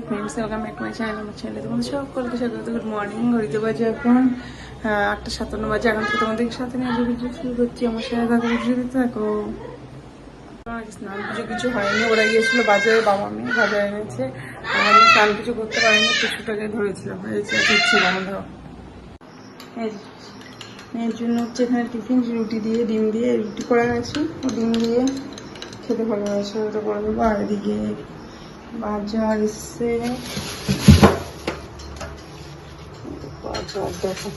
Friends, welcome back to my channel. আমার চ্যানেলে তোমাদের সকলকে স্বাগত। Good morning. ঘড়িতে বাজে এখন 8:57 বাজে। এখন থেকে তোমাদের সাথে নিয়ে ভিডিও শুরু করছি। আমার সাথে থাকো, ভিডিও দিতে থাকো। স্নান পুজো কিছু হয়নি, ওরা গিয়েছিল বাজারে, বাবা মেয়ে বাজারে এনেছে। আমি স্নান কিছু করতে পারিনি, কিছুটাকে ধরেছিলাম, হয়েছে দিচ্ছি বন্ধ। এর জন্য হচ্ছে এখানে টিফিন, রুটি দিয়ে ডিম দিয়ে রুটি করা গেছে, ডিম দিয়ে খেতে ভালো হয়েছে, ওটা করে দেবো। আর এদিকে বাজার এসছে, বাজার দেখো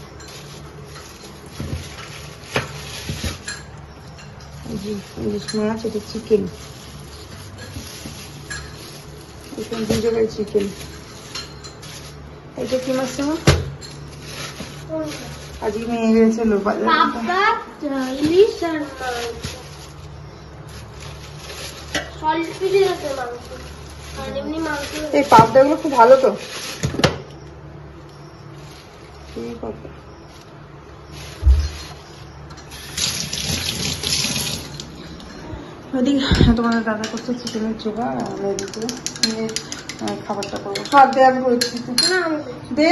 ইলিশ মাছ, এটা চিকেন, এখানে 2 জায়গায় চিকেন। এটা কি মাছ তোমার? আজকে নিয়ে গেছিল বাজার। এই পাবদাগুলো খুব ভালো তো, ঠিক আছে। ওইদিকে তোমাদের দাদা করছে চিকেনের জোগাড়, আর এদিকে খাবারটা করবো। সব দে, আমি করেছি দে,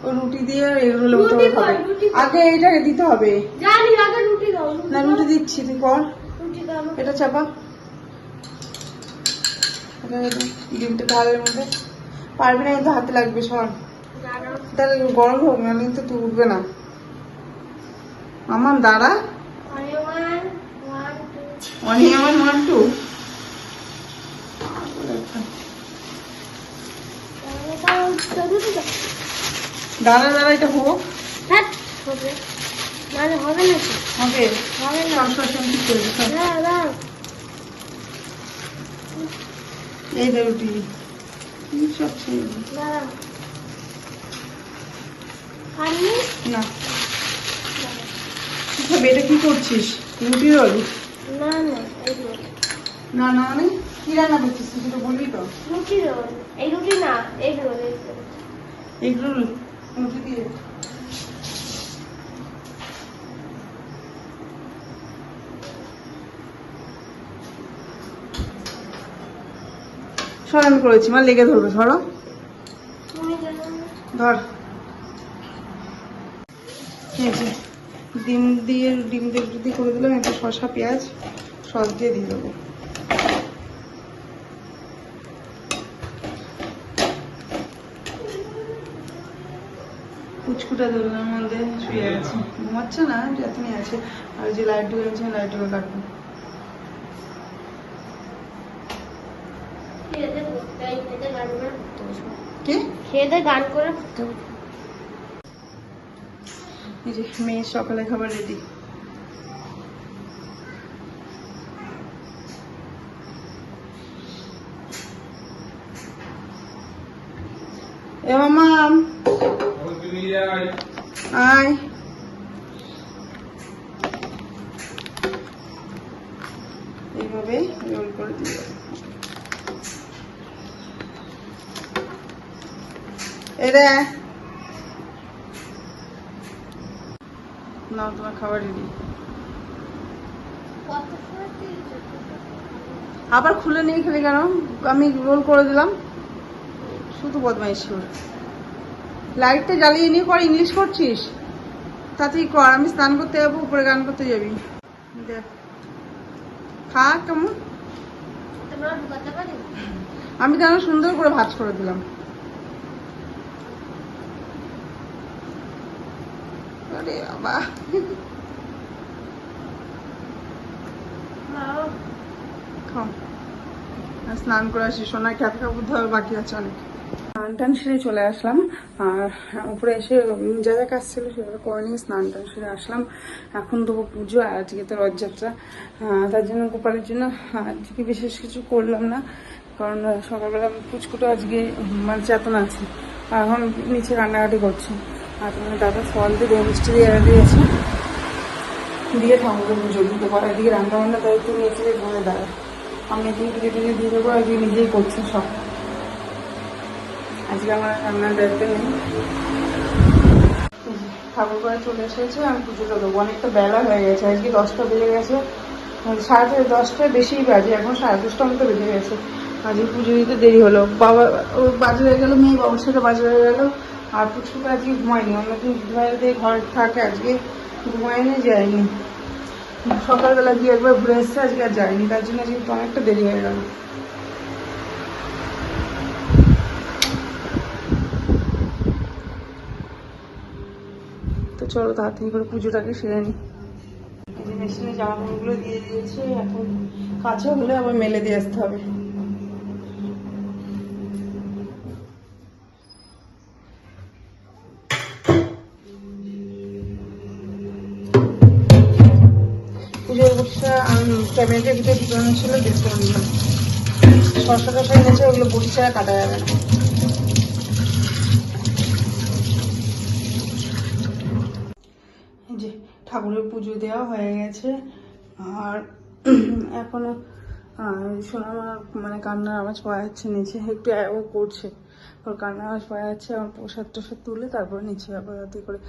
ওই রুটি দিয়ে এগুলো খাবে। আগে এইটাকে দিতে হবে না, রুটি দিচ্ছি, তুই কর। এটা চাপা, ডিমটা ঢালের মধ্যে পারবি না কিন্তু হাতে লাগবে, সর। তাহলে গরম হোক না, কিন্তু তুই উঠবে না। আমার দাঁড়া, 1 2 দাঁড়া দাঁড়া, এটা হোক, হবে হবে না, এই দে রুটি সব না। এটা কি করছিস? রুটি রোল? না না, মানে কি রান্না করছিস তুই, তো বলবি তো। রুটি রোল, এই রুটি না, এগ রোল। এগ রোল রুটি দিয়ে সর, আমি করেছি, মা লেগে ধরবে, ধরো ধর। ডিম দিয়ে রুটি করে দিলাম, একটু শসা পেঁয়াজ সস দিয়ে দিয়ে দেবো। পুচকুটা দোলনার মধ্যে শুয়ে আছে, ঘুমাচ্ছে না, যতনি আছে। আর যে লাইট ঢুকেছে, লাইটগুলো কাটবো। গান করে এই যে মেয়ের সকালে খাবার রেডি। এ মাম আয়, এইভাবে রোল করে দিয়ে এটা নাও, তোমার খাবার রেডি। আবার খুলে নিয়ে খেলে কেন? আমি রোল করে দিলাম, শুধু বদমাইশি করে। লাইটটা জ্বালিয়ে নিয়ে কর, ইংলিশ করছিস, তাতেই কর। আমি স্নান করতে যাবো, উপরে গান করতে যাবি। দেখ খা কেমন। আমি যেন সুন্দর করে ভাজ করে দিলাম। আরে বাবা, স্নান করে আসি, সোনার খ্যাপ খাবো, ধর বাকি আছে অনেক। স্নান টান সেরে চলে আসলাম, আর উপরে এসে যা যা কাজ ছিল সেগুলো করে নিয়ে স্নান টান সেরে আসলাম। এখন দেবো পুজো, আর আজকে তো রথযাত্রা, তার জন্য গোপালের জন্য আজকে বিশেষ কিছু করলাম না, কারণ সকালবেলা পুচকুটো আজকে মানে চেতন আছে, আর এখন নিচে কান্নাকাটি করছে। আর তোমার দাদা ফল দিয়ে মিষ্টি দিয়ে দিয়েছে, দিয়ে ঠাকুরকে পুজো দিতে পারে। এদিকে রান্না বান্না দায়িত্ব নিয়েছে ঘরে দাঁড়া, আমি এদিকে পুজো টুজো দিয়ে দেবো, আজকে নিজেই করছে সব। আজকে আমার রান্নার দায়িত্ব নেই। ঠাকুর ঘরে চলে এসেছে, আমি পুজোটা দেবো। অনেকটা বেলা হয়ে গেছে, আজকে 10টা বেজে গেছে, 10:30 বেশিই বাজে, এখন 10:30 মতো বেজে গেছে। আজকে পুজো দিতে দেরি হলো, বাবা ওর বাজার হয়ে গেলো, মেয়ে বাবার সাথে বাজার হয়ে গেলো। আর পুচকুকে আজকে ঘুমায়নি, অন্যদিন দিদিভাইতে ঘরে থাকে, আজকে ঘুমায়নি, যায়নি। সকালবেলা গিয়ে একবার ঘুরে এসছে, আজকে আর যায়নি, তার জন্য আজকে অনেকটা দেরি হয়ে গেল। তো চলো তাড়াতাড়ি করে পুজোটাকে সেরে নিই। এই যে মেশিনে জামা কাপড়গুলো দিয়ে দিয়েছে, এখন কাঁচা হলে আবার মেলে দিয়ে আসতে হবে। পুজোর বটিটা ক্যাবিনেটের ভিতরে ঢুকানো ছিল, বের করে নিলাম। শসা টসা এনেছে, ওগুলো বটি ছাড়া কাটা যাবে না। এই যে ঠাকুরের পুজো দেওয়া হয়ে গেছে, আর এখনো সোনামা মানে কান্নার আওয়াজ পাওয়া যাচ্ছে নিচে, একটু ও করছে, ওর কান্নার আওয়াজ পাওয়া যাচ্ছে। আমার প্রসাদ টসাদ তুলে তারপরে নিচে আপাতত করে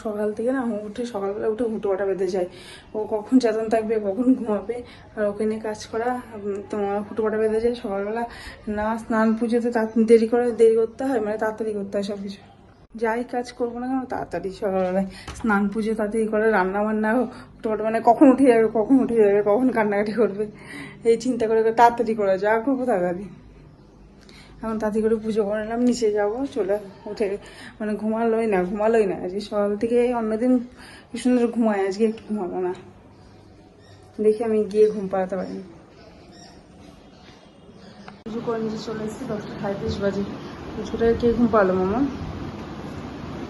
সকাল থেকে না উঠে, সকালবেলা উঠে হুটোপাটা বেঁধে যায়। ও কখন চেতন থাকবে, কখন ঘুমাবে, আর ওকে নিয়ে কাজ করা, তোমার হুটোপাটা বেঁধে যায়। সকালবেলা না স্নান পুজোতে দেরি করতে হয়, মানে তাড়াতাড়ি করতে হয় সব কিছু। যাই কাজ করবো না কেন তাড়াতাড়ি সকালবেলায় স্নান পুজো তাড়াতাড়ি করে, রান্না বান্না হুটোপাটা, মানে কখন উঠে যাবে, কখন কান্নাকাটি করবে, এই চিন্তা করে তাড়াতাড়ি করা, যা করবো তাড়াতাড়ি। এখন তাড়াতাড়ি করে পুজো করে নিলাম, নিচে যাবো, চলে উঠে মানে ঘুমালোই না আজকে সকাল থেকে। অন্যদিন কি সুন্দর ঘুমায়, আজকে একটু ঘুমাবো না, দেখি আমি গিয়ে ঘুম পাড়াতে পারিনি। পুজো করে নিচে চলে এসেছি, 10:37 বাজে। পুজোটাকে কে ঘুম পাড়ালো মামা?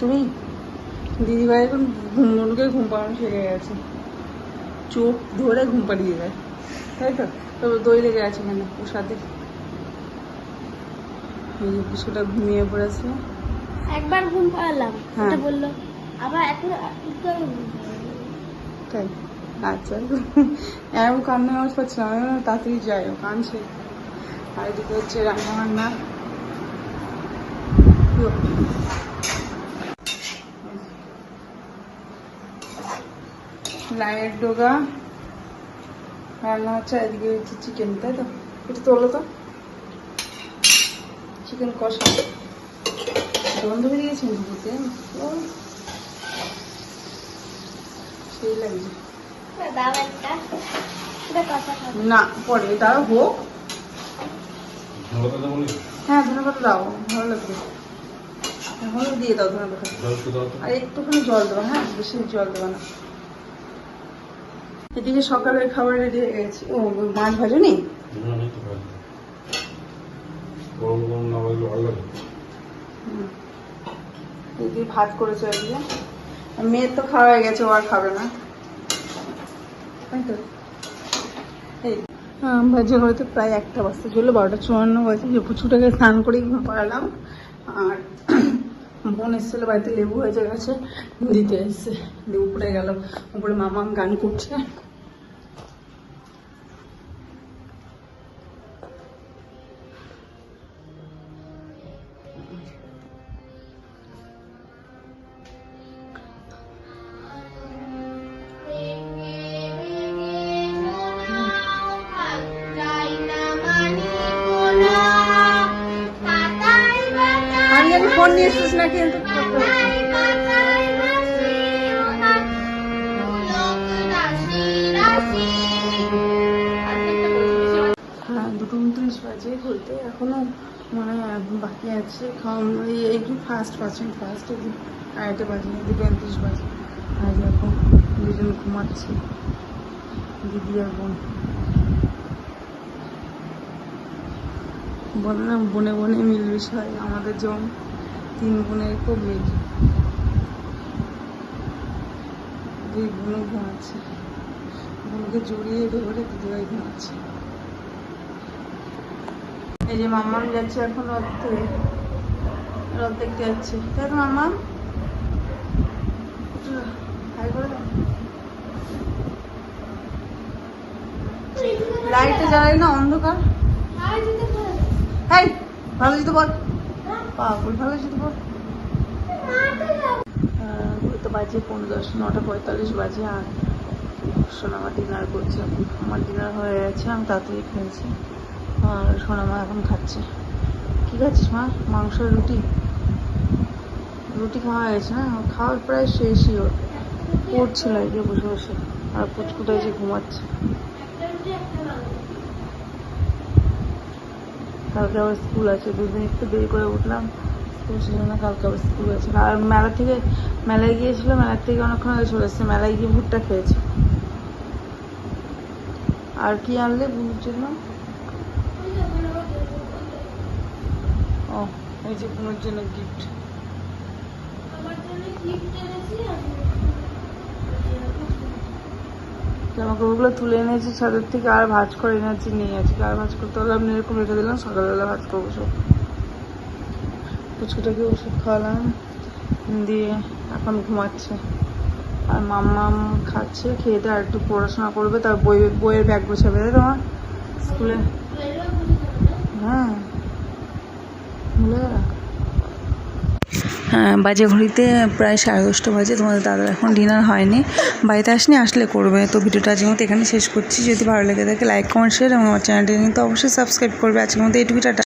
তুমি? দিদিভাই এখন মনুকে ঘুম পাড়ানো শিখে গেছে, চোখ ধরে ঘুম পাড়িয়ে দেয়, তাই তো। তবে দই লেগে আছে এখানে প্রসাদে। এই যে পুষ্কটা ঘুমিয়ে পড়েছে, একবার ঘুম পাড়ালাম, এটা বললো আবার এখন তাই। আচ্ছা, এমন কান্নার আওয়াজ পাচ্ছিলাম, আমি তাড়াতাড়ি যাই, ও কাঁদছে। আর এদিকে হচ্ছে রান্না বান্না, লাইয়ের ডোগা রান্না হচ্ছে। এদিকে হচ্ছে চিকেন, তাই তো। একটু তোলো তো, চিকেন কষা গন্ধ বেরিয়েছে বুঝতে, সেই লাগছে না। পরে তারা হোক, হ্যাঁ ধন্যবাদ দাও, ভালো লাগবে। এখন দিয়ে দাও ধন্যবাদ, আর একটুখানি জল দেবো, হ্যাঁ বেশি জল দেবো না। এদিকে সকালের খাবার রেডি হয়ে গেছে। ও মাছ ভাজনি? এদিকে ভাত করেছে, এদিকে মেয়ের তো খাওয়া হয়ে গেছে, ও আর খাবে না, তাই তো। এই ভাজা হয়তো প্রায় 1টা বাজতে চললো, 12:54 বাজে। যে পুচুটাকে স্নান করেই ঘুম পাড়ালাম। আর বোন এসেছিলো বাড়িতে, লেবু হয়ে গেছে, দিতে এসছে, লেবু পড়ে গেল উপরে, মামা গান করছে। ফোন নিয়ে এসেছিস না কিন্তু, হ্যাঁ 2:29 বাজে ঘুরতে, এখনো মানে বাকি আছে খাওয়া। এই ফার্স্ট 1:30 বাজে, 2:35 বাজে। আর এখন দুজন ঘুমাচ্ছে, দিদি আর বোন। বলে না বনে বনে মিলমিশে হয়, আমাদের যেমন 3 বোনের খুব মিল। দুই বোনও ঘুমাচ্ছে, বোনকে জড়িয়ে ধরে দিদিভাই ঘুমাচ্ছে। এই যে মাম্মা যাচ্ছে এখন রথ দেখতে যাচ্ছে, তাই তো মাম্মা? লাইটে জ্বালাই না, অন্ধকার। হ্যাঁ ভালো যেতে বল, পাগল, ভালো যেতে বল। তো বাজে 9:45 বাজে, আর সোনামা ডিনার করছে। আমার ডিনার হয়ে গেছে, আমি তাড়াতাড়ি খেয়েছি। আর সোনা মা এখন খাচ্ছে। কি খাচ্ছিস মা? মাংস রুটি? রুটি খাওয়া হয়ে গেছে না? খাওয়ার প্রায় শেষই ওর। পড়ছিল এই যে বসে বসে, আর পুচকুটা যে ঘুমাচ্ছে। কালকে আবার স্কুল আছে, দুদিন একটু দেরি করে উঠলাম, স্কুল ছিল না, কালকে আবার স্কুল আছে। আর মেলায় গিয়েছিল, মেলার থেকে অনেকক্ষণ আগে চলে এসছে, মেলায় গিয়ে ভুট্টা খেয়েছে। আর কি আনলে বুনুর জন্য? ও, এই যে বুনুর জন্য গিফট। জামা কাপড়গুলো তুলে এনেছি ছাদের থেকে, আর ভাঁজ করে এনেছি, নিয়ে আছি। আর ভাঁজ করতে হলে আমি এরকম রেখে দিলাম, সকালবেলা ভাঁজ করবো সব। পুচকুটাকে ওষুধ খাওয়ালাম, দিয়ে এখন ঘুমাচ্ছে। আর মাম্মাম খাচ্ছে, খেয়ে দিয়ে আর একটু পড়াশোনা করবে, তার বইয়ের ব্যাগ গোছাবে তোমার স্কুলে। হ্যাঁ, ভুলে গেলা। হ্যাঁ, বাজে ঘড়িতে প্রায় 10:30 বাজে। তোমাদের দাদার এখন ডিনার হয়নি, বাড়িতে আসেনি, আসলে করবে। তো ভিডিওটা আজকের মতো এখানে শেষ করছি। যদি ভালো লেগে থাকে লাইক, কমেন্ট, শেয়ার এবং আমার চ্যানেলটি নিয়ে তো অবশ্যই সাবস্ক্রাইব করবে। আজকের মতো এইটুকুই, টাটা।